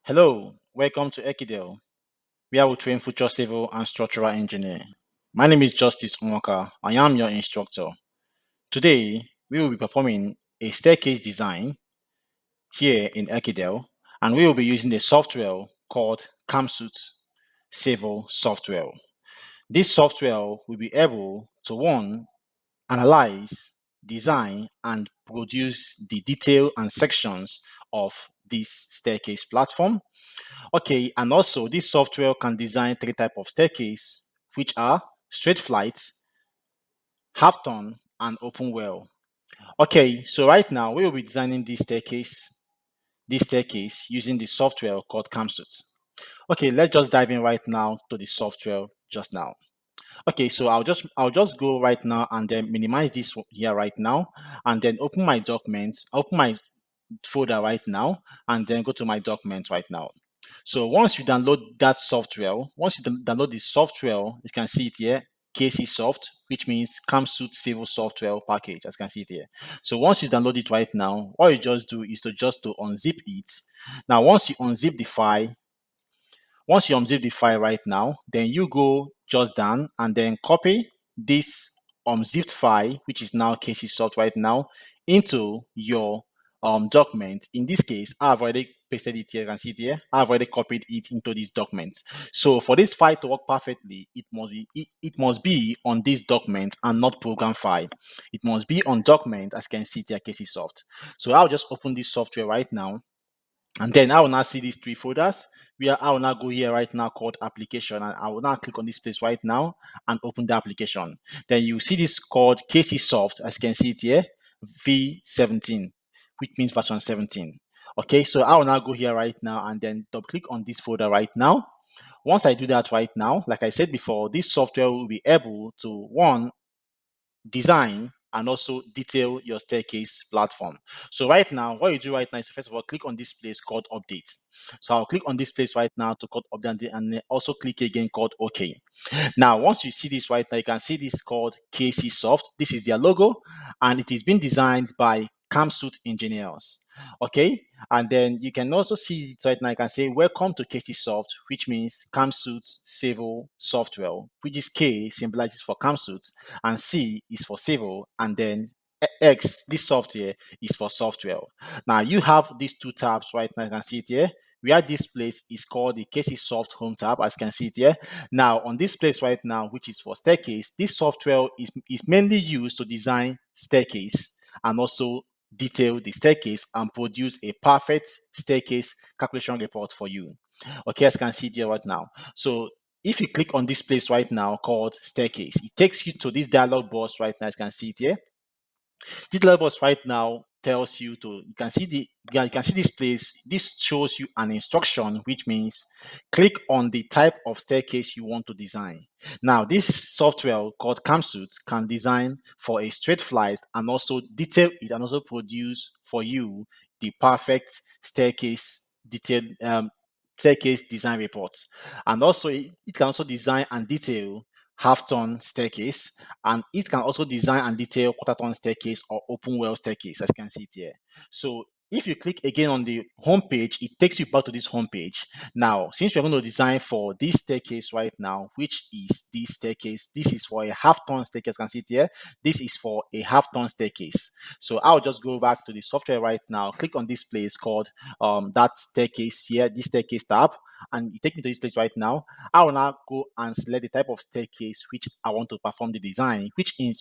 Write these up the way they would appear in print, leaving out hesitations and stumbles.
Hello, welcome to Ekidel, where we train future civil and structural engineer. My name is Justice Nwaka. I am your instructor. Today, we will be performing a staircase design here in Ekidel, and we will be using the software called KcSOFT Civil Software. This software will be able to one, analyze, design, and produce the detail and sections of this staircase platform. Okay, and also this software can design three types of staircase, which are straight flights, half turn, and open well. Okay, so right now we will be designing this staircase using the software called KcSOFT. Okay, let's just dive in right now to the software just now. Okay, so I'll just go right now and then minimize this here right now, and then open my documents, open my folder right now, and then go to my document right now. So once you download that software, once you download the software, you can see it here, KcSOFT, which means KcSOFT Civil Software Package, as you can see it here. So once you download it right now, what you just do is to unzip it. Now, once you unzip the file right now, then you go just down and then copy this unzipped file, which is now KcSOFT right now, into your document. In this case, I've already pasted it here. You can see it here. I've already copied it into this document. So for this file to work perfectly, it must be on this document and not program file. It must be on document, as you can see it here, KcSOFT. So I'll just open this software right now. And then I will now see these three folders where I will now go here right now called application, and I will now click on this place right now and open the application. Then you see this called KcSOFT, as you can see it here, V17, which means version 17. Okay, so I will now go here right now and then double click on this folder right now. Once I do that right now, like I said before, this software will be able to one, design and also detail your staircase platform. So right now, what you do right now is first of all click on this place called update. So I'll click on this place right now to called update and then also click again called OK. Now, once you see this right now, you can see this called KcSOFT. This is their logo, and it is being designed by KcSOFT engineers. Okay, and then you can also see it right now. You can say welcome to KcSOFT, which means KcSOFT Civil Software, which is K symbolizes for KcSOFT and C is for civil, and then X, this software, is for software. Now you have these two tabs right now. You can see it here. Where this place is called the KcSOFT Home tab, as you can see it here. Now, on this place right now, which is for staircase, this software is mainly used to design staircase and also detail the staircase and produce a perfect staircase calculation report for you. Okay, as you can see it here right now. So if you click on this place right now called staircase, it takes you to this dialog box right now, as you can see it here. This dialog box right now tells you to, you can see this place. This shows you an instruction, which means click on the type of staircase you want to design. Now, this software called KcSOFT can design for a straight flight and also detail it and also produce for you the perfect staircase design reports. And also it can also design and detail half-ton staircase, and it can also design and detail quarter-ton staircase or open well staircase, as you can see it here. So if you click again on the home page, it takes you back to this home page. Now, since we're going to design for this staircase right now, which is this staircase, this is for a half-ton staircase, you can see it here. This is for a half-ton staircase. So I'll just go back to the software right now, click on this place called that staircase here, this staircase tab, and it takes me to this place right now. I will now go and select the type of staircase which I want to perform the design, which in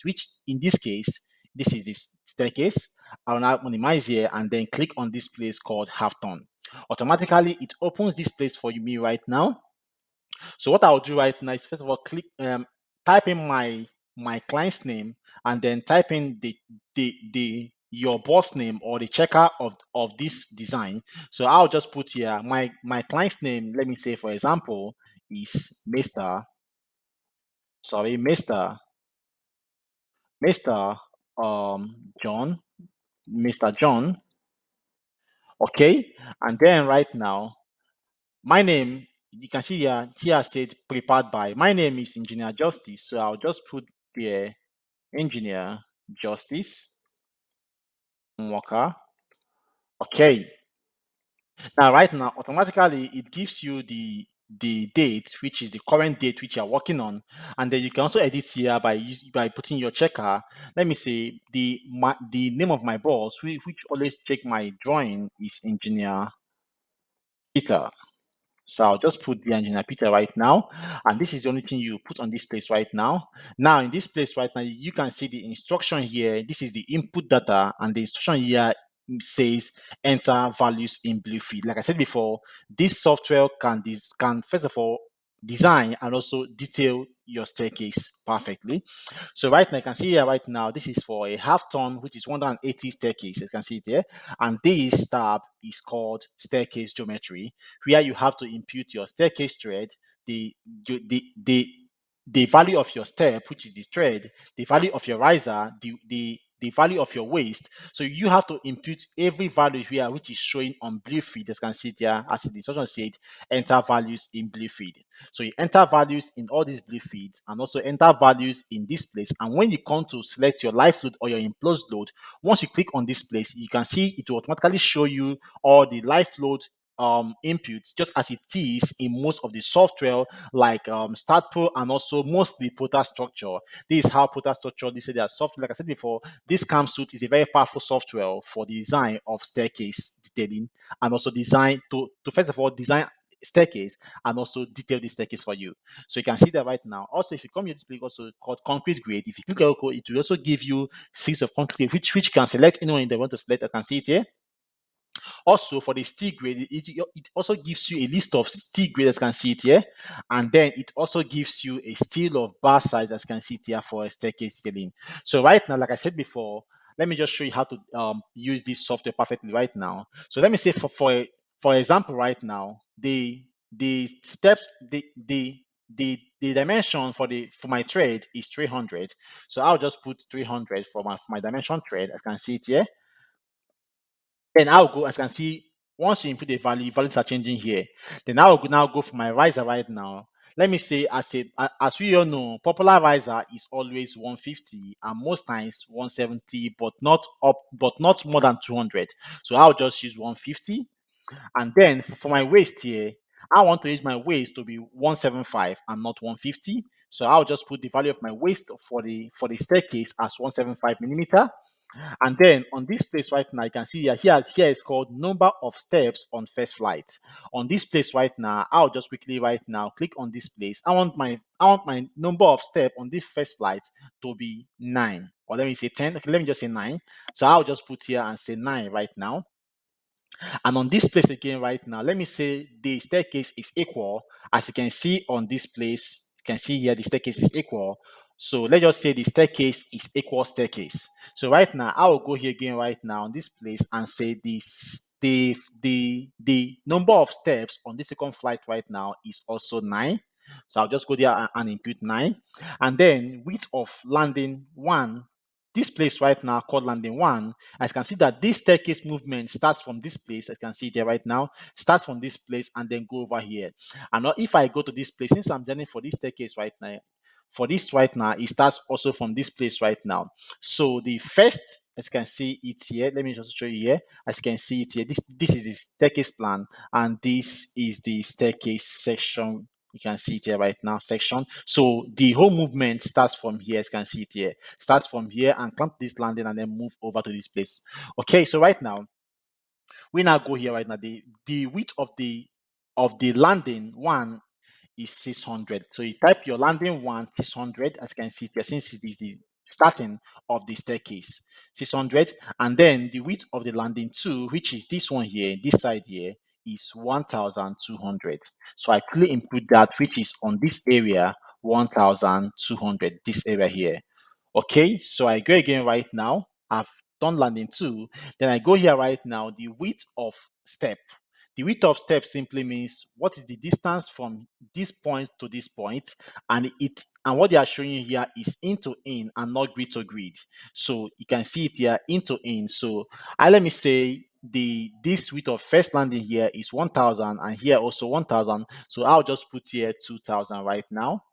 this case, this is this staircase. I will now minimize here and then click on this place called half turn. Automatically, it opens this place for me right now. So what I'll do right now is first of all type in my client's name and then type in the your boss name or the checker of this design. So I'll just put here my client's name. Let me say, for example, is Mr. John, Mr. John. Okay, and then right now my name, you can see here said prepared by. My name is Engineer Justice, so I'll just put the Engineer Justice Walker. Okay, Now, right now, automatically it gives you the date, which is the current date which you are working on, and then you can also edit here by putting your checker. Let me say the name of my boss, which always check my drawing, is Engineer Peter. So I'll just put the engineer Peter right now. And this is the only thing you put on this place right now. Now in this place right now, you can see the instruction here. This is the input data, and the instruction here says enter values in blue field. Like I said before, this software can first of all design and also detail your staircase perfectly. So right now, you can see here right now, this is for a half ton, which is 180 staircase. You can see it there. And this tab is called staircase geometry, where you have to impute your staircase thread, the the the the value of your step, which is the thread, the value of your riser, the value of your waist. So you have to impute every value here, which is showing on blue feed. As you can see there, as the instruction said, enter values in blue feed. So you enter values in all these blue feeds and also enter values in this place. And when you come to select your live load or your enclosed load, once you click on this place, you can see it will automatically show you all the live load inputs, just as it is in most of the software like StartPro and also mostly Protastructure. This is how Protastructure, they say their software. Like I said before, this CAMSUIT is a very powerful software for the design of staircase detailing and also design to first of all design staircase and also detail the staircase for you. So you can see that right now. Also, if you come here, this place also called concrete grade. If you click on it will also give you six of concrete, which you can select anyone they want to select. I can see it here. Also, for the steel grade, it also gives you a list of steel grade, as you can see it here. And then it also gives you a steel of bar size, as you can see it here, for a staircase detailing. So right now, like I said before, let me just show you how to use this software perfectly right now. So let me say for example, right now, the steps, the dimension for my thread is 300. So I'll just put 300 for my dimension thread. I can see it here. Then I'll go, as you can see, once you input a value, values are changing here. Then I'll now go for my riser right now. Let me say, as we all know, popular riser is always 150 and most times 170, but not more than 200. So I'll just use 150. And then for my waist here, I want to use my waist to be 175 and not 150. So I'll just put the value of my waist for the staircase as 175 millimeter. And then on this place right now, you can see here is called number of steps on first flight. On this place right now, I'll just quickly right now click on this place. I want my number of step on this first flight to be 9. Or let me say 10. Okay, let me just say 9. So I'll just put here and say 9 right now. And on this place again right now, let me say the staircase is equal. As you can see on this place, you can see here the staircase is equal. So let's just say the staircase is equal staircase. So right now, I will go here again right now on this place and say the number of steps on this second flight right now is also 9. So I'll just go there and input 9. And then width of landing 1, this place right now called landing 1, I can see that this staircase movement starts from this place. I can see there right now, starts from this place and then go over here. And now if I go to this place, since I'm journeying for this staircase right now, for this right now, it starts also from this place right now. So the first, as you can see it here, let me just show you here. As you can see it here, this is the staircase plan, and this is the staircase section. You can see it here right now, section. So the whole movement starts from here, as you can see it here. Starts from here and come to this landing and then move over to this place. Okay, so right now, we now go here right now. The width of the landing 1 is 600. So you type your landing 1 600, as you can see here, since it is the starting of the staircase 600, and then the width of the landing 2, which is this one here, this side here, is 1200. So I clearly input that, which is on this area 1200, this area here. Okay, so I go again right now. I've done landing 2. Then I go here right now, the width of step. The width of step simply means what is the distance from this point to this point, and what they are showing you here is in to in and not grid to grid. So you can see it here, in to in. So let me say this width of first landing here is 1000 and here also 1000. So I'll just put here 2000 right now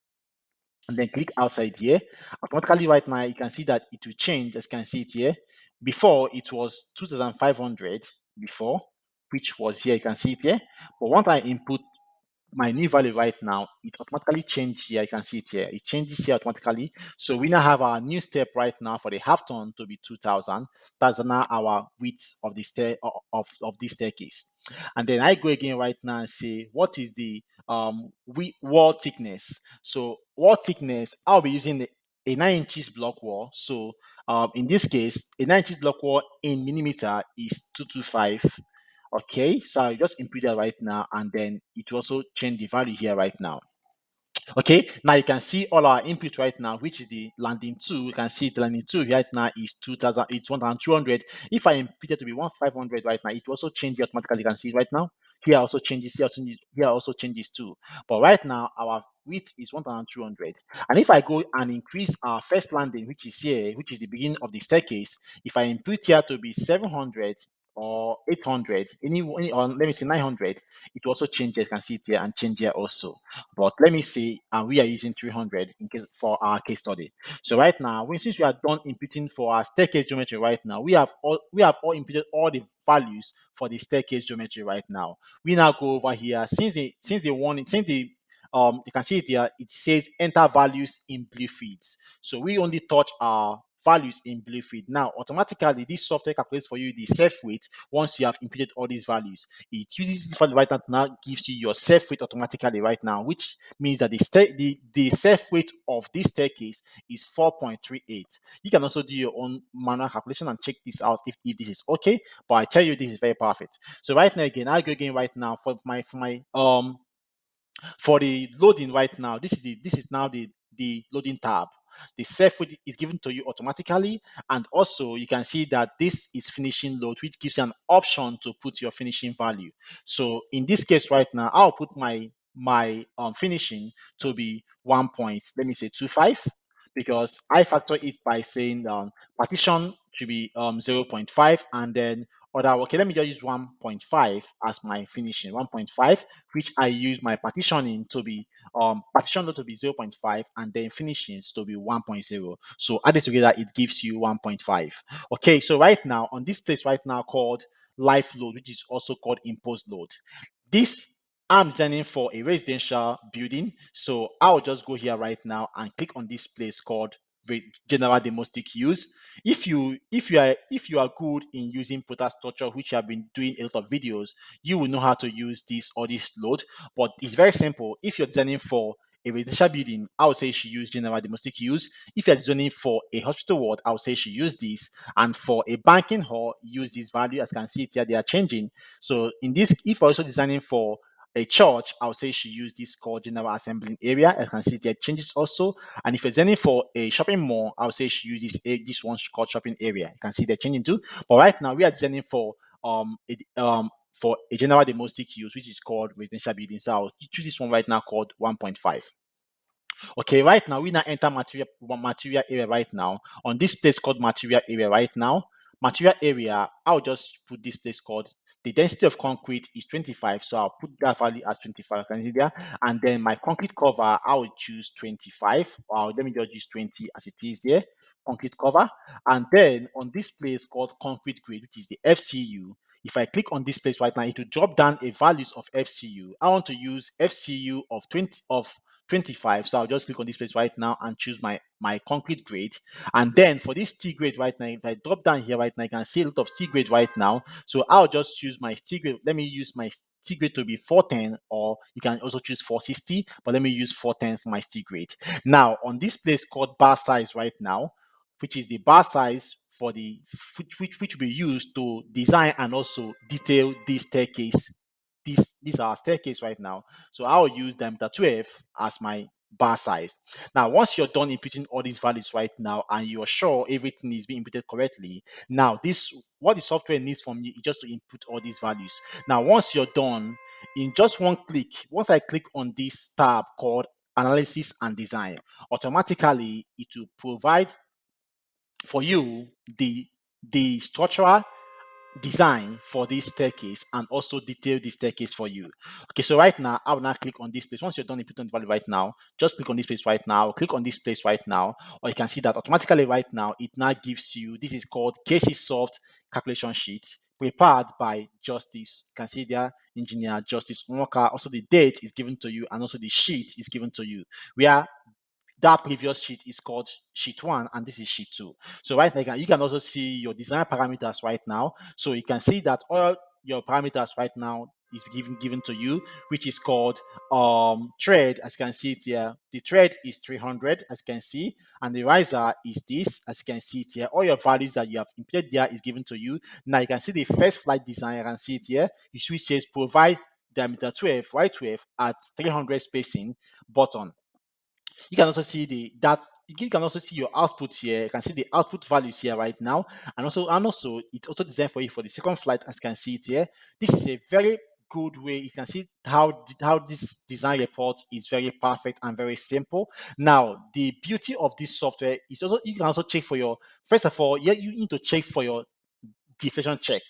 and then click outside here. Automatically right now, you can see that it will change, as you can see it here. Before, it was 2500 before. which was here. You can see it here. But once I input my new value right now, it automatically changed here. You can see it here. It changes here automatically. So we now have our new step right now for the half ton to be 2000. That's now our width of the stair of this staircase. And then I go again right now and say, what is the wall thickness? So wall thickness, I'll be using a 9 inches block wall. So in this case, a 9 inches block wall in millimeter is 225. Okay, so I just input that right now, and then it will also change the value here right now. Okay, now you can see all our input right now, which is the landing 2. You can see the landing 2 right now is 2000, it's 1200. If I input it to be 1500 right now, it will also change it automatically. You can see it right now. Here also changes, here also changes too. But right now, our width is 1200. And if I go and increase our first landing, which is here, which is the beginning of the staircase, if I input here to be 700 or 800, or let me say 900, it will also change. You can see it here and change here also. But let me say we are using 300 in case for our case study. So right now, since we are done inputting for our staircase geometry right now, we have all inputted all the values for the staircase geometry right now. We now go over here since the you can see it here, it says enter values in blue feeds. So we only touch our values in blue feed. Now automatically this software calculates for you the self weight once you have inputted all these values. It uses this value right now, gives you your self weight automatically right now, which means that the self weight of this staircase is 4.38. You can also do your own manual calculation and check this out if this is okay. But I tell you, this is very perfect. So right now again, I'll go again right now for the loading right now. This is now the loading tab. The self weight is given to you automatically, and also you can see that this is finishing load, which gives you an option to put your finishing value. So in this case right now, I'll put my finishing to be 1.25, because I factor it by saying partition should be 0 0.5, and then other, okay, let me just use 1.5 as my finishing 1.5, which I use my partitioning to be partition load to be 0 0.5, and then finishings to be 1.0. So added together, it gives you 1.5. Okay, so right now on this place right now called life load, which is also called imposed load. This I'm designing for a residential building. So I'll just go here right now and click on this place called general domestic use. If you are good in using Protastructure, which you have been doing a lot of videos, you will know how to use this or this load. But it's very simple. If you're designing for a residential building, I would say you should use general domestic use. If you're designing for a hospital ward, I would say you should use this. And for a banking hall, use this value. As you can see it here, they are changing. So in this, if you're also designing for a church, I would say you should use this called general assembling area. As you can see, there changes also. And if you're designing for a shopping mall, I would say you should use this one called shopping area. You can see they're changing too. But right now we are designing for a general domestic use, which is called residential building. So I'll choose this one right now called 1.5. Okay, right now we now enter material area right now. On this place called material area right now, material area, I'll just put this place called the density of concrete is 25. So I'll put that value as 25. Can you see there? And then my concrete cover, I will choose 25. Or let me just use 20 as it is there. Concrete cover. And then on this place called concrete grade, which is the FCU. If I click on this place right now, it will drop down a values of FCU. I want to use FCU of 25. So I'll just click on this place right now and choose my concrete grade. And then for this steel grade right now, if I drop down here right now, you can see a lot of steel grade right now. So I'll just choose my steel grade. Let me use my steel grade to be 410, or you can also choose 460, but let me use 410 for my steel grade. Now on this place called bar size right now, which is the bar size for the which will be used to design and also detail this staircase. These are our staircase right now. So I'll use diameter 12 as my bar size. Now, once you're done inputting all these values right now and you're sure everything is being inputted correctly, now this what the software needs from you is just to input all these values. Now, once you're done, in just one click, once I click on this tab called analysis and design, automatically it will provide for you the structural design for this staircase and also detail the staircase for you. Okay, so right now I will now click on this place. Once you're done inputting the value right now, just click on this place right now, click on this place right now, or you can see that automatically right now it now gives you, this is called KcSOFT calculation sheet. prepared by Justice. You can see there, Engineer Justice Walker. Also, the date is given to you, and also the sheet is given to you. Where that previous sheet is called sheet 1 and this is sheet 2. So right now you can also see your design parameters right now. So you can see that all your parameters right now is given to you, which is called thread. As you can see it here, the thread is 300, as you can see, and the riser is this, as you can see it here. All your values that you have inputted there is given to you. Now you can see the first flight design. You can see it here. You switch says provide diameter 12 y12 at 300 spacing button. You can also see you can also see your output here. You can see the output values here right now, and also it's also designed for you for the second flight, as you can see it here. This is a very good way. You can see how this design report is very perfect and very simple. Now, the beauty of this software is also you can also check for your first of all, yeah, you need to check for your deflation check.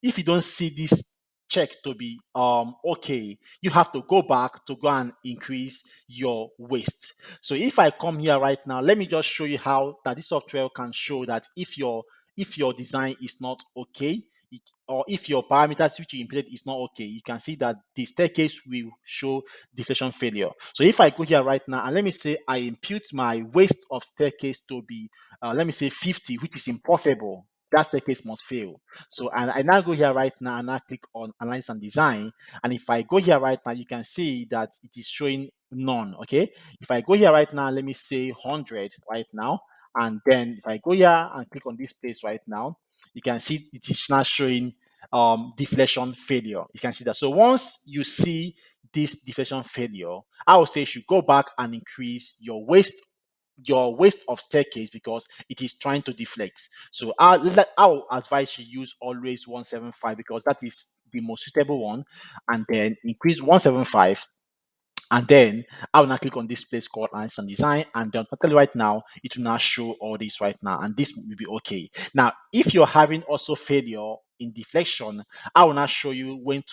If you don't see this check to be okay, you have to go back to go and increase your waste. So if I come here right now, let me just show you how that this software can show that if your design is not okay, or if your parameters which you inputted is not okay, you can see that the staircase will show deflation failure. So if I go here right now and let me say I impute my waste of staircase to be let me say 50, which is impossible, that staircase must fail. So and I now go here right now and I click on analyze and design. And if I go here right now, you can see that it is showing none. Okay. If I go here right now, let me say 100 right now. And then if I go here and click on this place right now, you can see it is now showing deflation failure. You can see that. So once you see this deflation failure, I would say you should go back and increase your waist of staircase because it is trying to deflect. So I'll advise you use always 175 because that is the most suitable one, and then increase 175. And then I will now click on this place called Analysis and Design, and then automatically right now it will now show all this right now, and this will be okay. Now, if you're having also failure in deflection, I will now show you when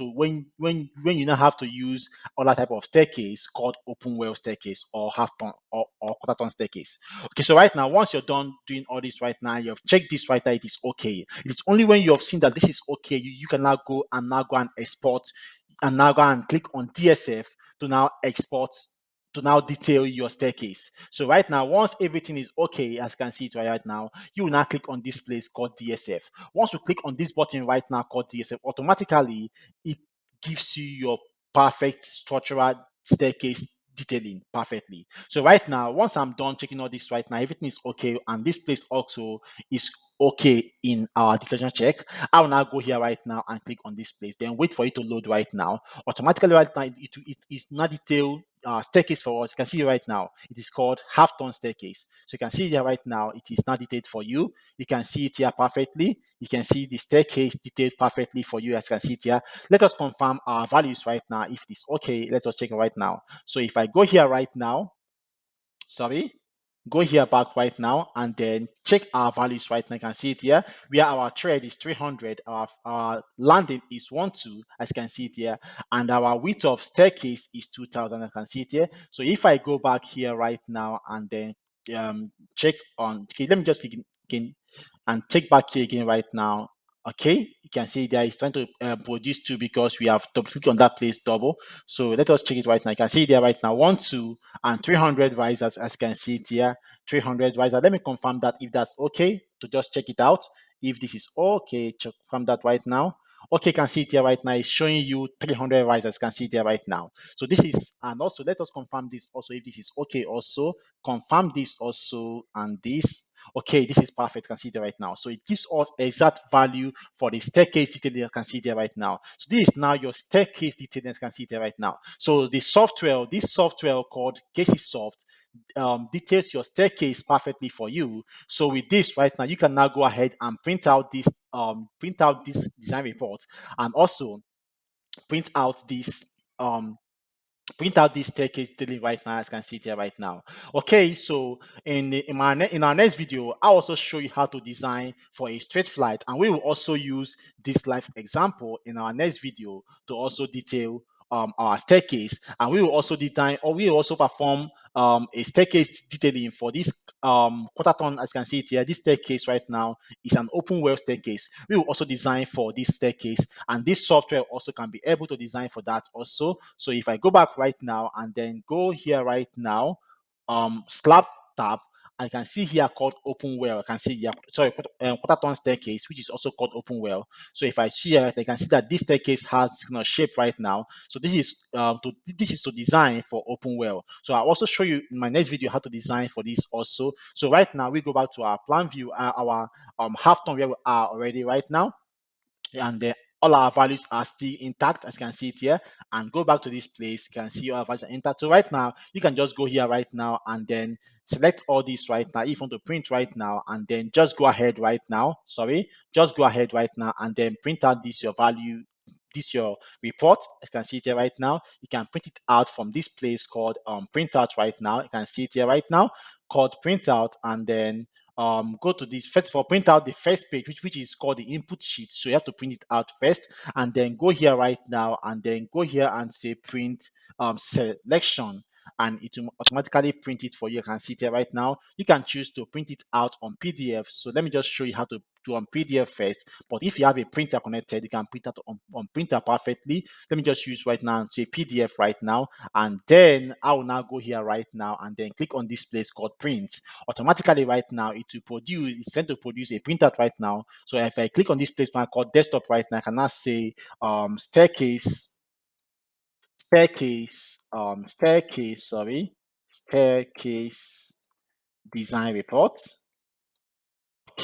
you now have to use other type of staircase called open well staircase or half ton or quarter ton staircase. Okay, so right now, once you're done doing all this right now, you have checked this right now, it is okay. It's only when you have seen that this is okay, you can now go and export and now go and click on DSF to now export to now detail your staircase. So right now, once everything is okay, as you can see it right now, you will now click on this place called DSF. Once you click on this button right now called DSF, automatically it gives you your perfect structural staircase detailing perfectly. So right now, once I'm done checking all this right now, everything is okay, and this place also is okay in our deflection check. I will now go here right now and click on this place, then wait for it to load right now. Automatically right now, it is not detailed staircase for us. You can see right now, it is called half ton staircase. So you can see here right now, it is not detailed for you. You can see it here perfectly. You can see the staircase detailed perfectly for you, as you can see it here. Let us confirm our values right now. If it is okay, let us check it right now. So if I go here right now, sorry, go here back right now and then check our values right now. You can see it here where our thread is 300, our landing is 12, as you can see it here, and our width of staircase is 2000. I can see it here. So if I go back here right now and then check on, okay, let me just click again and check back here again right now. Okay, you can see there it's trying to produce 2 because we have double click on that place double. So let us check it right now. You can see there right now 1, 2, and 300 risers, as you can see it here. 300 riser. Let me confirm that if that's okay to just check it out. If this is okay, check confirm that right now. Okay, you can see it here right now. It's showing you 300 risers. You can see it here right now. So this is, and also let us confirm this also if this is okay. Also confirm this also, and this. Okay, this is perfect. You can see it right now. So it gives us exact value for the staircase detail. You can see it right now. So this is now your staircase detail. You can see it right now. So the software, this software called KcSOFT, details your staircase perfectly for you. So with this right now, you can now go ahead and print out this design report, and also print out this staircase detailing right now, as you can see it here right now. Okay, so in our next video, I'll also show you how to design for a straight flight, and we will also use this live example in our next video to also detail our staircase, and we will also design, or we will also perform a staircase detailing for this quarter ton, as you can see it here, this staircase right now is an open well staircase. We will also design for this staircase, and this software also can be able to design for that also. So if I go back right now and then go here right now, slab tab, I can see here called open well. I can see here, sorry, quarter ton staircase, which is also called open well. So if I see here, I can see that this staircase has shape right now. So this is to design for open well. So I'll also show you in my next video how to design for this also. So right now we go back to our plan view, our half ton where we are already right now, and all our values are still intact, as you can see it here. And go back to this place, you can see all our values are intact. So right now you can just go here right now and then select all this right now if you want to print right now, and then just go ahead right now, just go ahead right now and then print out this your value, this your report. As you can see it here right now, you can print it out from this place called printout right now. You can see it here right now called printout, and then go to this first of all, print out the first page, which is called the input sheet. So you have to print it out first, and then go here right now and then go here and say print selection, and it will automatically print it for you. You can see it here right now. You can choose to print it out on PDF. So let me just show you how to do on PDF first. But if you have a printer connected, you can print out on printer perfectly. Let me just use right now and say PDF right now, and then I will now go here right now and then click on this place called print. Automatically right now it will produce, it's sent to produce a printout right now. So if I click on this place called desktop right now, I can now say staircase, staircase design report,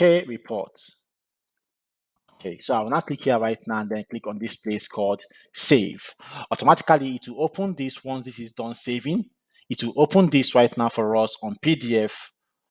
report. Okay, so I will now click here right now and then click on this place called save. Automatically, it will open this once this is done saving. It will open this right now for us on PDF.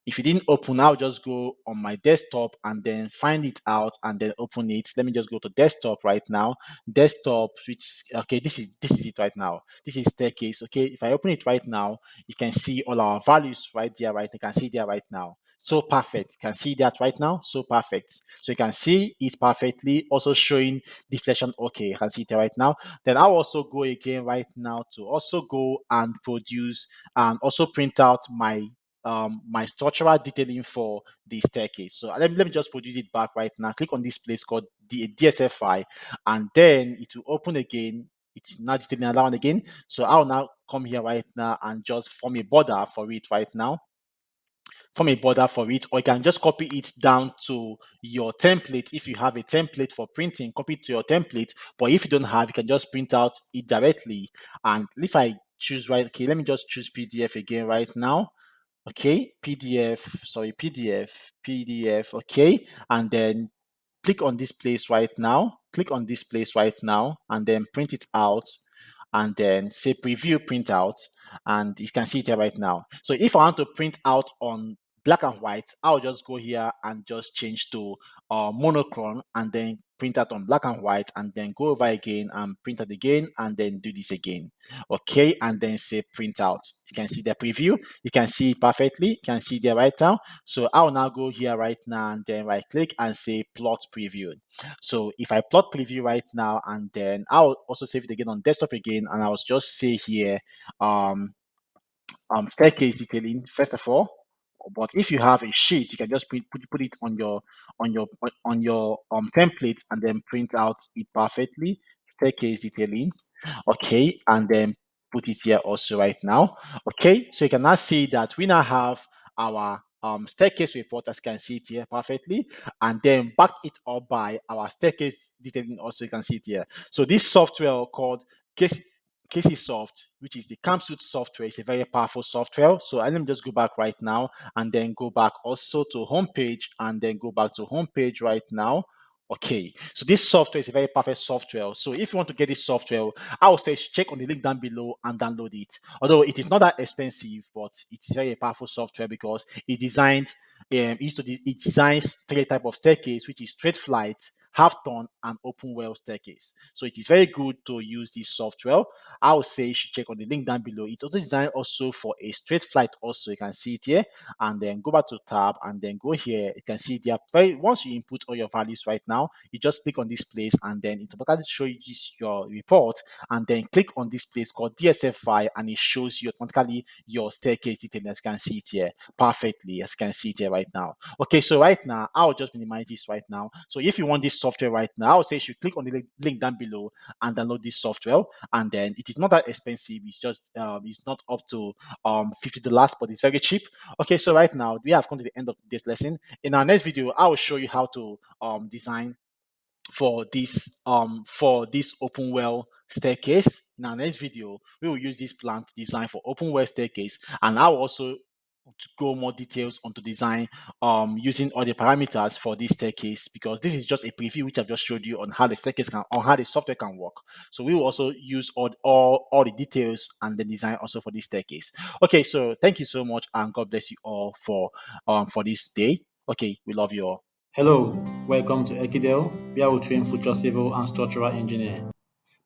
If it didn't open, I'll just go on my desktop and then find it out and then open it. Let me just go to desktop right now. Desktop, which okay, this is it right now. This is staircase. Okay, if I open it right now, you can see all our values right there, right? You can see there right now. So perfect. You can see that right now. So perfect. So you can see it perfectly. Also showing deflection. Okay, you can see it right now. Then I'll also go again right now to also go and produce and also print out my structural detailing for the staircase. So let me just produce it back right now. Click on this place called the DSF file, and then it will open again. It's not detailing allowed again. So I'll now come here right now and just form a border for it right now, form a border for it, or you can just copy it down to your template. If you have a template for printing, copy it to your template. But if you don't have, you can just print out it directly. And if I choose right, okay, let me just choose PDF again right now. Okay, PDF, sorry, PDF, okay, and then click on this place right now, click on this place right now, and then print it out, and then say preview printout, and you can see it here right now. So if I want to print out on black and white, I'll just go here and just change to monochrome, and then print out on black and white, and then go over again and print it again, and then do this again. Okay, and then say print out. You can see the preview, you can see it perfectly, you can see there right now. So I'll now go here right now and then right click and say plot preview. So if I plot preview right now, and then I'll also save it again on desktop again, and I'll just say here um staircase detailing first of all. But if you have a sheet, you can just put it on your template, and then print out it perfectly, staircase detailing. Okay, and then put it here also right now. Okay, so you can now see that we now have our staircase report, as you can see it here perfectly, and then back it up by our staircase detailing also. You can see it here. So this software called KcSOFT, which is the CAMSUIT software, is a very powerful software. So let me just go back right now and then go back also to homepage, and then go back to homepage right now. Okay, so this software is a very perfect software. So if you want to get this software, I would say check on the link down below and download it. Although it is not that expensive, but it's very powerful software because it's designed, it designs three type of staircase, which is straight flight, half-turn and open well staircase. So it is very good to use this software. I would say you should check on the link down below. It's also designed also for a straight flight also. You can see it here, and then go back to tab and then go here. You can see there. Once you input all your values right now, you just click on this place and then it automatically shows you your report, and then click on this place called DSF file and it shows you automatically your staircase detail. As you can see it here perfectly, as you can see it here right now. Okay, so right now I'll just minimize this right now. So if you want this software right now, I'll say you should click on the link down below and download this software. And then it is not that expensive. It's just it's not up to $50, but it's very cheap. Okay, so right now we have come to the end of this lesson. In our next video, I will show you how to design for this open well staircase. In our next video, we will use this plan to design for open well staircase, and I will also to go more details onto design using all the parameters for this staircase, because this is just a preview which I've just showed you on how the staircase can, on how the software can work. So we will also use all the details and the design also for this staircase. Okay, so thank you so much and God bless you all for this day. Okay, we love you all. Hello, welcome to Ekidel, where we train future civil and structural engineer.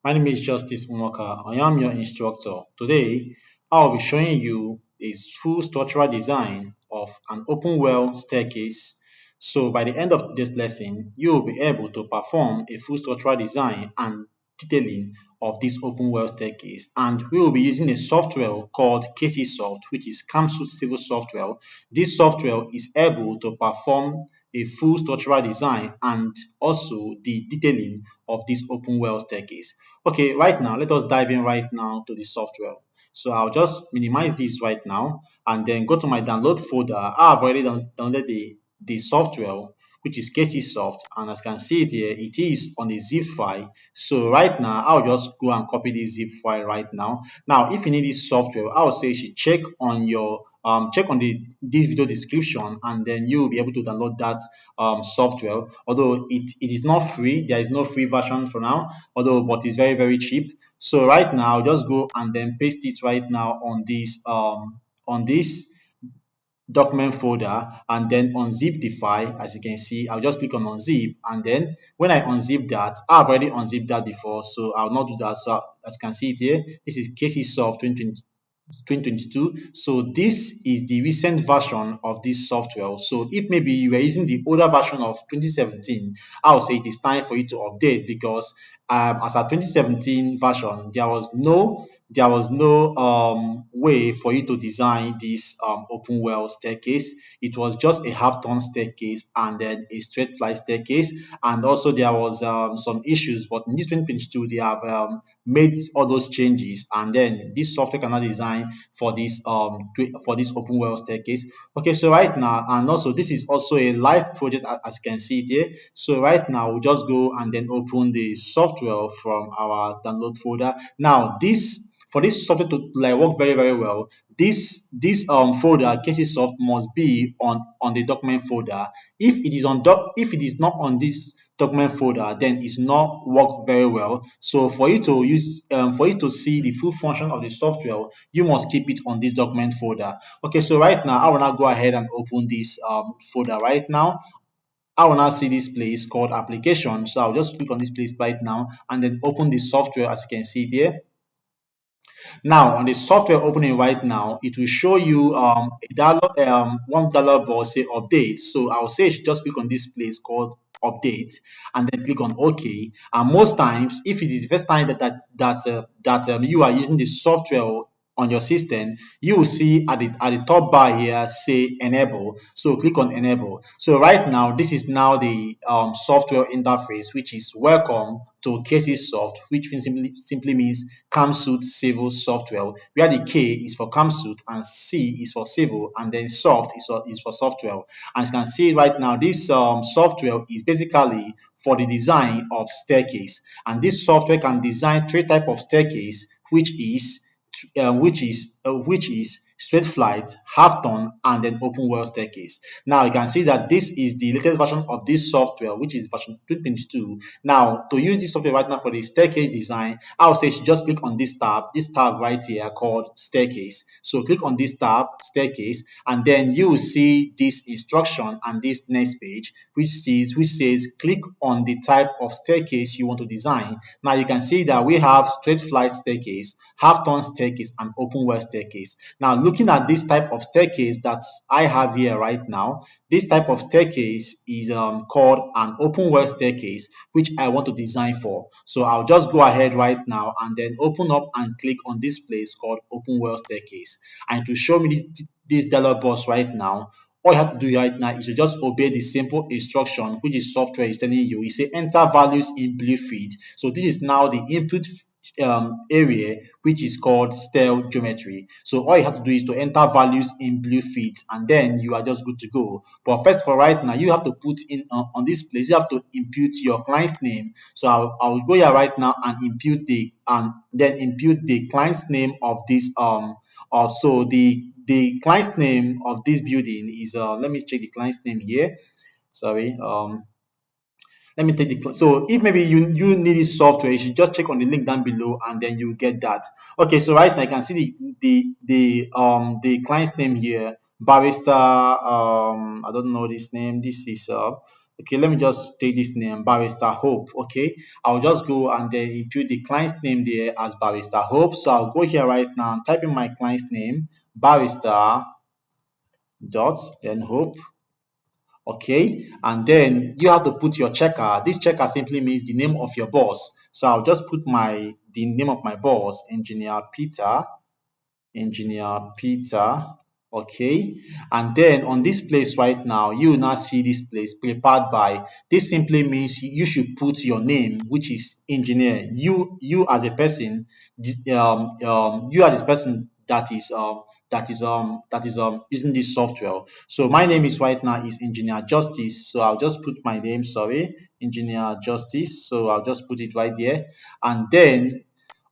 My name is Justice Umoka. I am your instructor. Today, I will be showing you a full structural design of an open well staircase. So by the end of this lesson, you will be able to perform a full structural design and detailing of this open well staircase. And we will be using a software called KcSOFT, which is CAMSUIT Civil software. This software is able to perform a full structural design and also the detailing of this open well staircase. Okay, right now, let us dive in right now to the software. So I'll just minimize this right now and then go to my download folder. I've already downloaded the software, which is KcSOFT, and as you can see it here, it is on a zip file. So right now, I'll just go and copy this zip file right now. Now, if you need this software, I would say you should check on your check on this video description, and then you'll be able to download that software. Although it is not free, there is no free version for now, but it's very cheap. So right now, just go and then paste it right now on this document folder and then unzip the file. As you can see, I'll just click on unzip, and then when I unzip that, I've already unzipped that before, so I'll not do that. So as you can see it here, this is KcSOFT 2022. So this is the recent version of this software. So if maybe you were using the older version of 2017, I would say it is time for you to update, because as a 2017 version, there was no way for you to design this open well staircase. It was just a half-turn staircase and then a straight flight staircase, and also there was some issues. But in this 2022, they have made all those changes, and then this software cannot design for this open well staircase. Okay, so right now, and also this is also a live project, as you can see it here. So right now, we'll just go and then open the software from our download folder. Now for this software to like work very well, this folder KcSOFT must be on the document folder. If it is not on this document folder, then it's not work very well. So for you to see the full function of the software, you must keep it on this document folder. Okay, so right now I will now go ahead and open this folder right now. I will now see this place called application. So I'll just click on this place right now and then open the software. As you can see it here. Now, on the software opening right now, it will show you a dollar, $1 bill say update. So I'll say just click on this place called update and then click on OK. And most times, if it is the first time that you are using the software on your system, you will see at the top bar here say enable. So click on enable. So right now, this is now the software interface, which is welcome to KcSOFT, which simply means CAMSUIT Civil Software, where the K is for CAMSUIT and C is for civil, and then soft is for software. And you can see right now, this software is basically for the design of staircase, and this software can design three types of staircase, which is which is straight flight, half turn, and then open well staircase. Now you can see that this is the latest version of this software, which is version 2022. Now to use this software right now for the staircase design, I would say you should just click on this tab right here called staircase. So click on this tab, staircase, and then you will see this instruction and this next page, which says click on the type of staircase you want to design. Now you can see that we have straight flight staircase, half turn staircase, and open well staircase. Now looking at this type of staircase that I have here right now, this type of staircase is called an open well staircase, which I want to design for. So I'll just go ahead right now and then open up and click on this place called open well staircase, and to show me this dialog box right now, all you have to do right now is to just obey the simple instruction which the software is telling you. You say enter values in blue feet. So this is now the input area which is called style geometry. So all you have to do is to enter values in blue feet, and then you are just good to go. But first, for right now, you have to put in on this place, you have to impute your client's name. So I'll go here right now and impute the client's name of this also the client's name of this building is let me check the client's name here. Sorry. Let me take so if maybe you need this software, you should just check on the link down below and then you get that. Okay, so right now you can see the client's name here, barrister. I don't know this name. This is okay, let me just take this name, barrister Hope. Okay, I'll just go and then input the client's name there as barrister Hope. So I'll go here right now and type in my client's name, barrister dot then Hope. Okay, and then you have to put your checker. This checker simply means the name of your boss. So I'll just put the name of my boss, engineer Peter. Okay, and then on this place right now, you will now see this place prepared by. This simply means you should put your name, which is engineer. You as a person, you are the person that is using this software. So my name is right now is engineer Justice. So I'll just put my name, sorry, engineer Justice. So I'll just put it right there, and then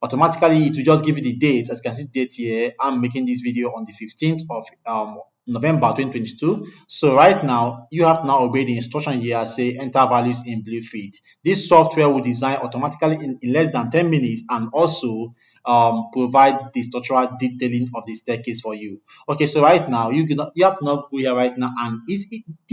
automatically it will just give you the date. As you can see the date here, I'm making this video on the 15th of November 2022. So right now you have to now obey the instruction here, say enter values in blue feet. This software will design automatically in less than 10 minutes and also provide the structural detailing of the staircase for you. Okay, so right now you have to now go here right now, and this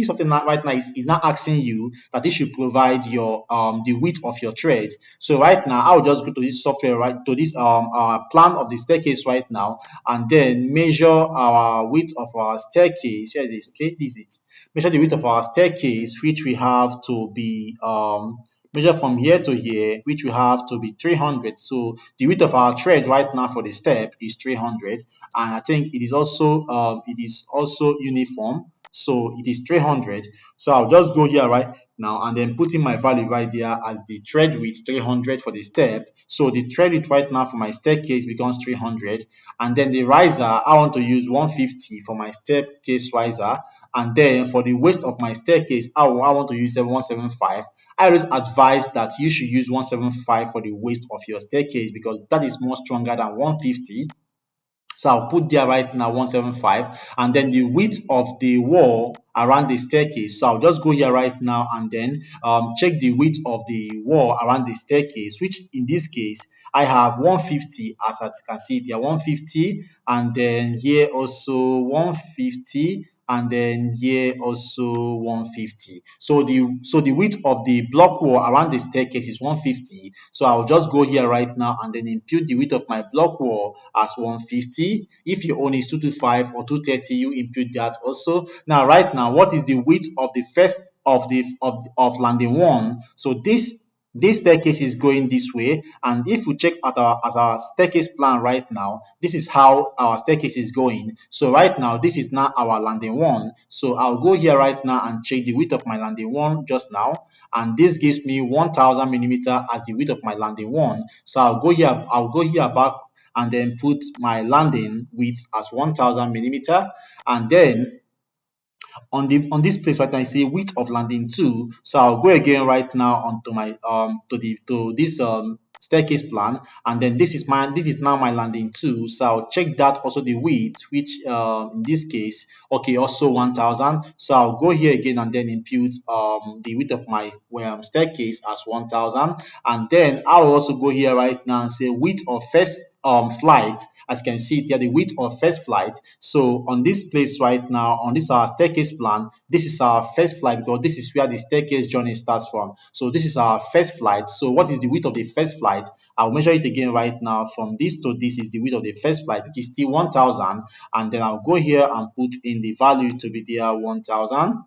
software right now is now asking you that you should provide your the width of your thread. So right now I'll just go to this software, right to this plan of the staircase right now, and then measure our width of our staircase. Where is this? Okay, this is it. Measure the width of our staircase, which we have to be measure from here to here, which we have to be 300. So the width of our thread right now for the step is 300, and I think it is also uniform. So it is 300. So I'll just go here right now and then put in my value right there as the thread width 300 for the step. So the thread width right now for my staircase becomes 300, and then the riser I want to use 150 for my staircase riser, and then for the waist of my staircase I want to use 175. I always advise that you should use 175 for the waist of your staircase because that is more stronger than 150. So I'll put there right now 175, and then the width of the wall around the staircase. So I'll just go here right now and then check the width of the wall around the staircase, which in this case I have 150, as I can see it here, 150, and then here also 150, and then here also 150. So the width of the block wall around the staircase is 150. So I'll just go here right now and then impute the width of my block wall as 150. If your own is 225 or 230, you impute that also. Now right now, what is the width of the first of landing one? So this staircase is going this way, and if we check at our staircase plan right now, this is how our staircase is going. So right now this is now our landing one. So I'll go here right now and check the width of my landing one just now, and this gives me 1000 millimeter as the width of my landing one. So I'll go here back and then put my landing width as 1000 millimeter, and then on this place right now, I see width of landing 2. So I'll go again right now onto my to this staircase plan, and then this is now my landing 2. So I'll check that also the width, which in this case, okay, also 1000. So I'll go here again and then impute the width of my staircase as 1000, and then I'll also go here right now and say width of first flight. As you can see it here, the width of first flight. So on this place right now, on this our staircase plan, this is our first flight, because this is where the staircase journey starts from. So this is our first flight. So what is the width of the first flight? I'll measure it again right now. From this to this is the width of the first flight, which is still 1000, and then I'll go here and put in the value to be there 1000.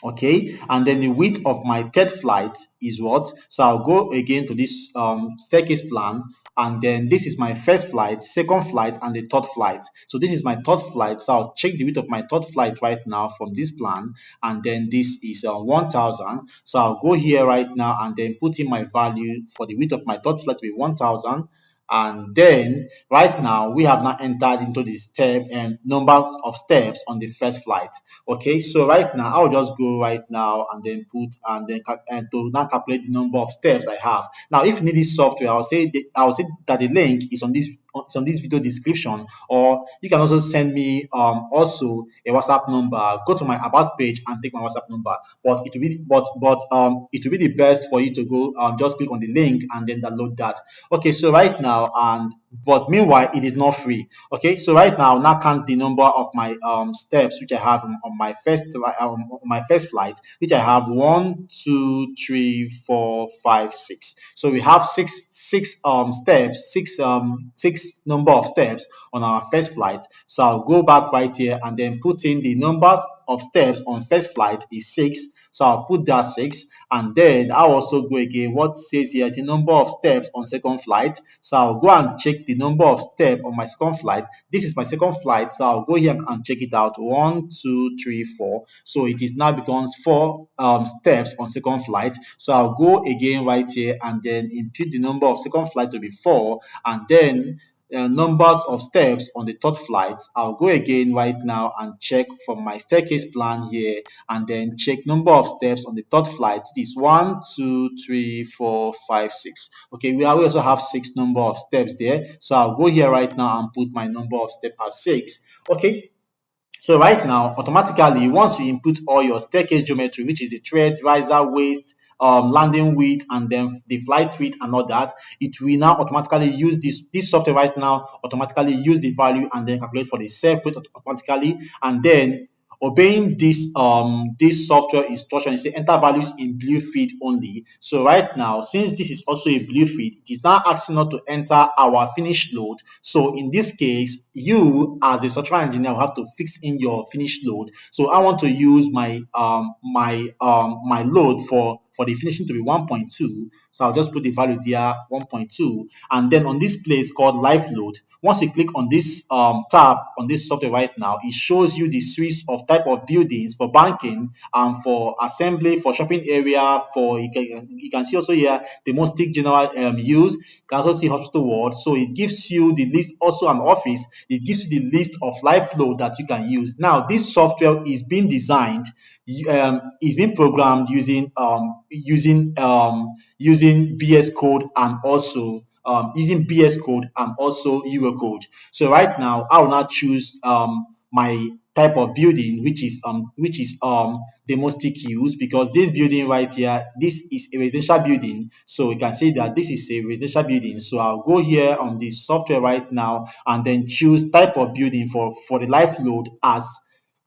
Okay, and then the width of my third flight is what? So I'll go again to this staircase plan, and then this is my first flight, second flight, and the third flight. So this is my third flight. So I'll check the width of my third flight right now from this plan, and then this is 1000. So I'll go here right now and then put in my value for the width of my third flight to be 1000. And then right now we have now entered into the step and numbers of steps on the first flight. Okay, so right now I'll just go right now and then put and to now calculate the number of steps I have. Now if you need this software, I'll say that the link is on this video description, or you can also send me also a WhatsApp number. Go to my about page and take my WhatsApp number. But it will be the best for you to go just click on the link and then download that. Okay, so right now, but meanwhile it is not free. Okay, so right now count the number of my steps which I have on my first flight, which I have 1, 2, 3, 4, 5, 6. So we have six steps, six number of steps on our first flight. So I'll go back right here and then put in the numbers of steps on first flight is 6. So I'll put that 6, and then I'll also go again. What says here is the number of steps on second flight. So I'll go and check the number of steps on my second flight. This is my second flight, so I'll go here and check it out. 1, 2, 3, 4. So it is now becomes 4 steps on second flight. So I'll go again right here and then impute the number of second flight to be 4, and then numbers of steps on the third flight. I'll go again right now and check from my staircase plan here, and then check number of steps on the third flight. This 1, 2, 3, 4, 5, 6. Okay, we also have 6 number of steps there. So I'll go here right now and put my number of steps as 6. Okay, so right now, automatically, once you input all your staircase geometry, which is the tread, riser, waist, landing width, and then the flight width and all that, it will now automatically use this software right now, automatically use the value and then calculate for the self weight automatically, and then obeying this software instruction, you say enter values in blue feed only. So right now, since this is also a blue feed, it is now asking us to enter our finished load. So in this case, you as a software engineer will have to fix in your finished load. So I want to use my my load for the finishing to be 1.2. So I'll just put the value there 1.2, and then on this place called live load, once you click on this tab on this software right now, it shows you the suite of type of buildings for banking and for assembly, for shopping area, for you can see also here the most general use. You can also see hospital ward. So it gives you the list, also an office. It gives you the list of live load that you can use. Now this software is being designed, is being programmed using BS code and also using BS code and also Eurocode. So right now I will now choose my type of building, which is domestic use, because this building right here, this is a residential building. So you can see that this is a residential building. So I'll go here on the software right now and then choose type of building for the live load as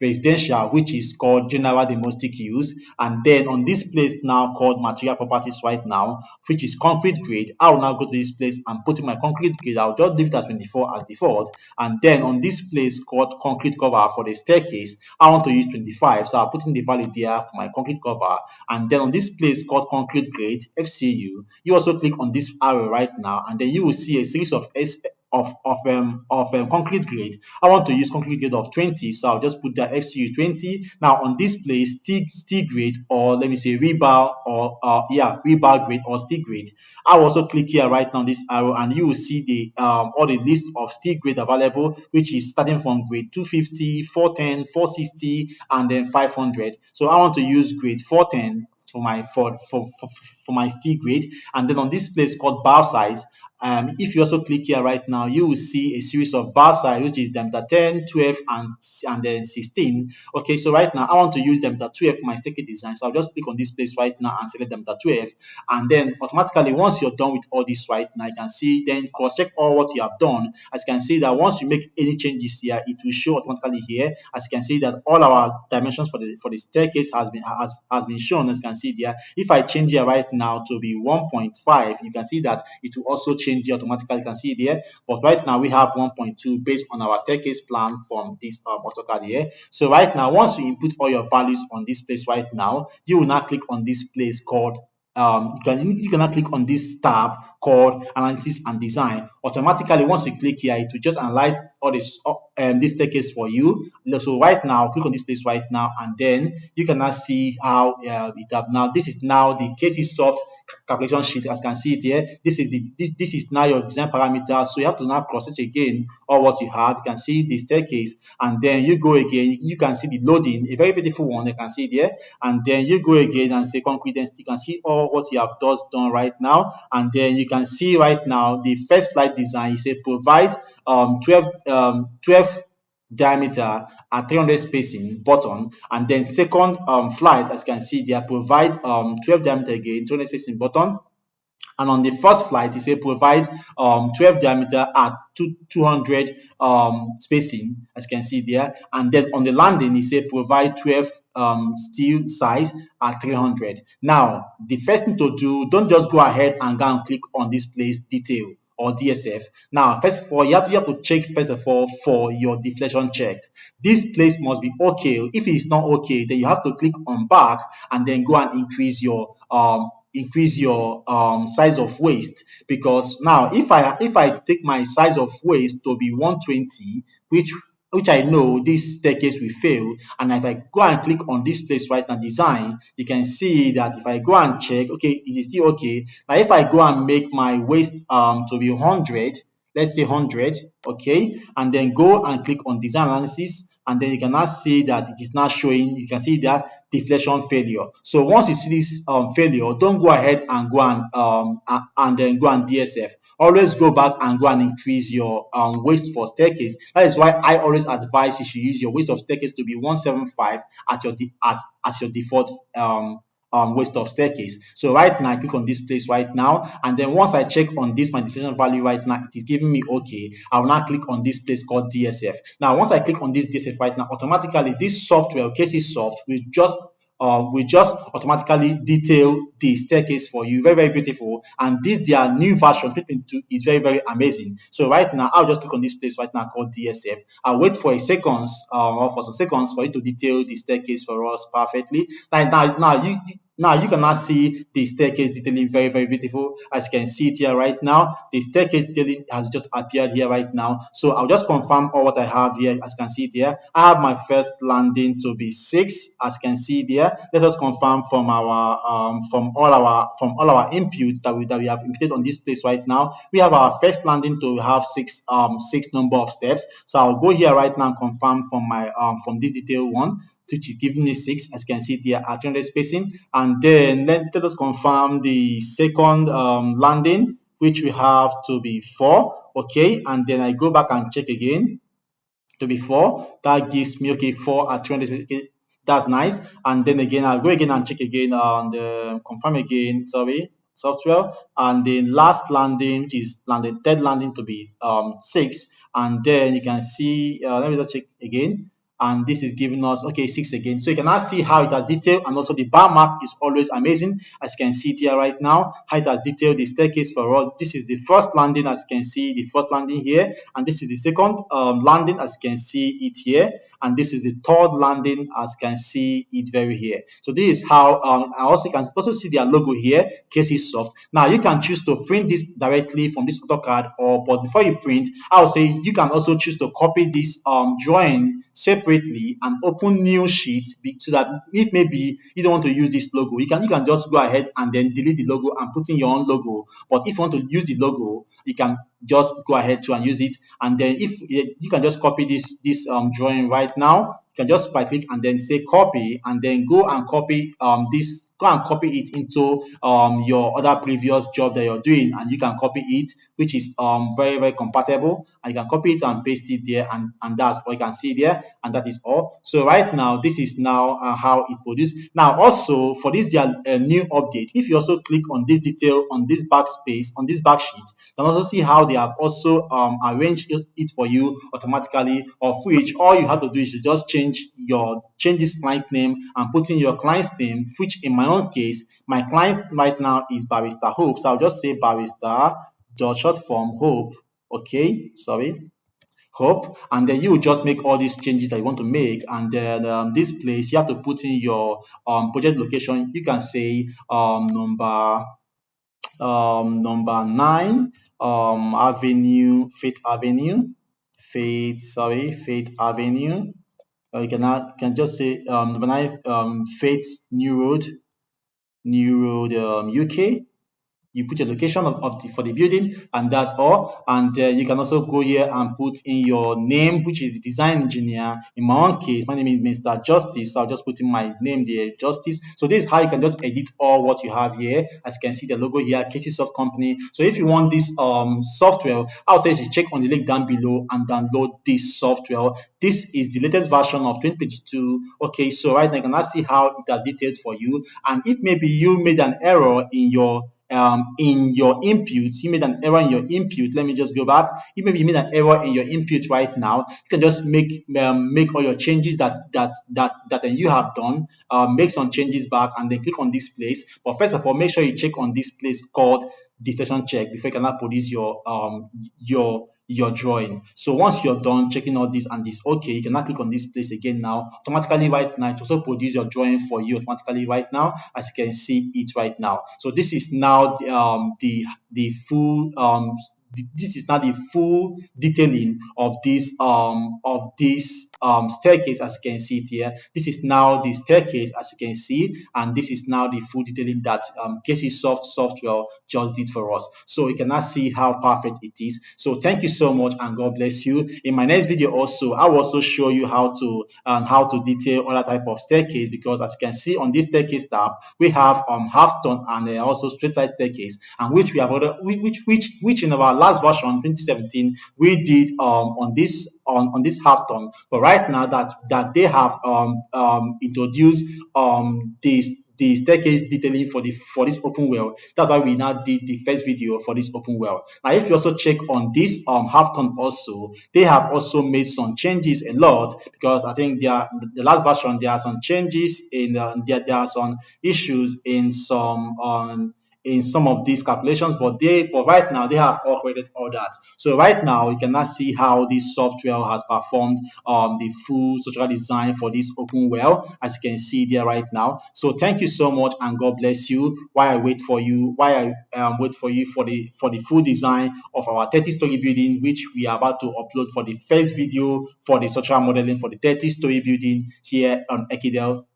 residential, which is called general domestic use. And then on this place now called material properties right now, which is concrete grade, I will now go to this place and put in my concrete grade. I'll just leave it as 24 as default. And then on this place called concrete cover for the staircase, I want to use 25. So I'll put in the value there for my concrete cover. And then on this place called concrete grade, FCU, you also click on this arrow right now, and then you will see a series of concrete grade. I want to use concrete grade of 20, so I'll just put that FCU 20. Now on this place, steel grade, or let me say rebar, or rebar grade or steel grade. I'll also click here right now this arrow, and you will see the all the list of steel grade available, which is starting from grade 250, 410, 460, and then 500. So I want to use grade 410 for my steel grade. And then on this place called bar size, if you also click here right now, you will see a series of bar size, which is diameter 10, 12, and then 16. Okay, so right now I want to use diameter 12 for my staircase design. So I'll just click on this place right now and select diameter 12. And then automatically, once you're done with all this right now, you can see, then cross-check all what you have done. As you can see that once you make any changes here, it will show automatically here. As you can see that all our dimensions for the staircase has been shown. As you can see there, if I change here right now to be 1.5, you can see that it will also change here automatically. You can see there, but right now we have 1.2 based on our staircase plan from this AutoCAD here. So right now, once you input all your values on this place right now, you will now click on this place called you can now click on this tab called analysis and design. Automatically, once you click here, it will just analyze all this staircase for you. So right now, click on this place right now, and then you can now see how it have now. This is now the KcSOFT calculation sheet. As you can see it here, this is now your design parameters. So you have to now cross it again or what you have. You can see the staircase, and then you go again. You can see the loading, a very beautiful one. You can see there, and then you go again and say concrete density. You can see all what you have just done right now, and then you can see right now the first flight design. You say provide 12 diameter at 300 spacing bottom, and then second flight, as you can see there, provide 12 diameter again, 200 spacing bottom. And on the first flight, you say provide 12 diameter at 200 spacing, as you can see there. And then on the landing, you say provide 12 steel size at 300. Now, the first thing to do, don't just go ahead and go and click on this place detail or DSF. Now, first of all, you have to check first of all for your deflection check. This place must be okay. If it is not okay, then you have to click on back and then go and increase your size of waist, because now if I take my size of waist to be 120, which I know this staircase will fail, and if I go and click on this place right now design, you can see that if I go and check, okay, it is still okay. Now if I go and make my waist to be 100, let's say 100, okay, and then go and click on design analysis, and then you can now see that it is not showing. You can see that deflection failure. So once you see this failure, don't go ahead and go and then go and DSF. Always go back and go and increase your waist for staircase. That is why I always advise you should use your waist of staircase to be 175 at your as your default waist of staircase. So right now I click on this place right now, and then once I check on this my deflection value right now, it is giving me okay. I will now click on this place called DSF. Now once I click on this DSF right now, automatically this software KcSOFT will just automatically detail the staircase for you. Very, very beautiful. And this their new version 2022 is very, very amazing. So right now I'll just click on this place right now called DSF. I'll wait for a seconds or for some seconds for it to detail the staircase for us perfectly. Now you can now see the staircase detailing very, very beautiful. As you can see it here right now, the staircase detailing has just appeared here right now. So I'll just confirm all what I have here. As you can see it here, I have my first landing to be 6. As you can see there, let us confirm from our from all our inputs that we have inputted on this place right now. We have our first landing to have 6 number of steps. So I'll go here right now and confirm from my from this detail one, which is giving me 6, as you can see there at 200 spacing. And then let us confirm the second landing, which we have to be 4. Okay, and then I go back and check again to be 4. That gives me okay 4 at 200 spacing. Okay, that's nice. And then again I'll go again and check again on the confirm again, sorry, software, and the last landing, which is third landing, to be 6. And then you can see let me just check again, and this is giving us okay 6 again. So you can now see how it has detailed, and also the bar mark is always amazing, as you can see it here right now, how it has detailed the staircase for us. This is the first landing, as you can see the first landing here, and this is the second landing, as you can see it here, and this is the third landing, as you can see it very here. So this is how I also can also see their logo here, KcSOFT. Now you can choose to print this directly from this AutoCAD, but before you print, I will say you can also choose to copy this drawing separately and open new sheet, so that if maybe you don't want to use this logo, you can just go ahead and then delete the logo and put in your own logo. But if you want to use the logo, you can just go ahead to and use it. And then if you can just copy this drawing right now, you can just right click and then say copy, and then go and copy this go and copy it into your other previous job that you're doing, and you can copy it, which is very, very compatible, and you can copy it and paste it there, and that's all you can see there, and that is all. So right now, this is now how it produced. Now also for this their new update, if you also click on this detail on this backspace on this back sheet, you can also see how they have also arranged it for you automatically, of which all you have to do is to just change this client name and put in your client's name, which in my own case, my client right now is Barrister Hope. So I'll just say Barrister dot short form Hope. Okay, sorry, Hope, and then you will just make all these changes that you want to make, and then this place you have to put in your project location. You can say number 9 Avenue, Faith Avenue, Faith Avenue. You can just say number 9 Faith New Road, UK. You put your location for the building, and that's all. And you can also go here and put in your name, which is the design engineer. In my own case, my name is Mr. Justice, so I'll just put in my name there, Justice. So this is how you can just edit all what you have here. As you can see the logo here, KcSOFT company. So if you want this software, I'll say you check on the link down below and download this software. This is the latest version of 2022. Okay, so right now you can now see how it has detailed for you. And if maybe you made an error in your inputs, you made an error in your input. Let me just go back. If maybe you made an error in your input right now, you can just make all your changes that you have done. Make some changes back, and then click on this place. But first of all, make sure you check on this place called dictation check before you cannot produce your drawing. So once you're done checking all this and this, okay, you can now click on this place again. Now automatically right now it also produce your drawing for you automatically right now, as you can see it right now. So this is now the full this is now the full detailing of this staircase, as you can see it here. This is now the staircase, as you can see, and this is now the full detailing that KcSOFT software just did for us. So you can now see how perfect it is. So thank you so much, and God bless you. In my next video also, I will also show you how to detail other type of staircase, because as you can see on this staircase tab, we have half ton and also straight line staircase, and which we have other which in our last version 2017 we did on this half ton. But right now that they have introduced this the staircase detailing for this open well, that's why we now did the first video for this open well. Now if you also check on this half ton also, they have also made some changes a lot, because I think the last version there are some changes in there are some issues in some of these calculations, but right now they have upgraded all that. So right now you can now see how this software has performed the full structural design for this open well, as you can see there right now. So thank you so much, and God bless you. While I wait for you for the full design of our 30-story building, which we are about to upload for the first video for the structural modeling for the 30-story building here on Ekidel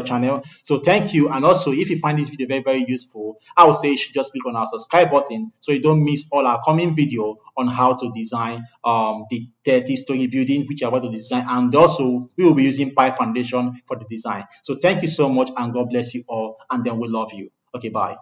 channel. So thank you. And also, if you find this video very, very useful, I would say you should just click on our subscribe button so you don't miss all our coming video on how to design the 30-story building which you're about to design. And also we will be using Pi Foundation for the design. So thank you so much, and God bless you all, and then we love you. Okay, bye.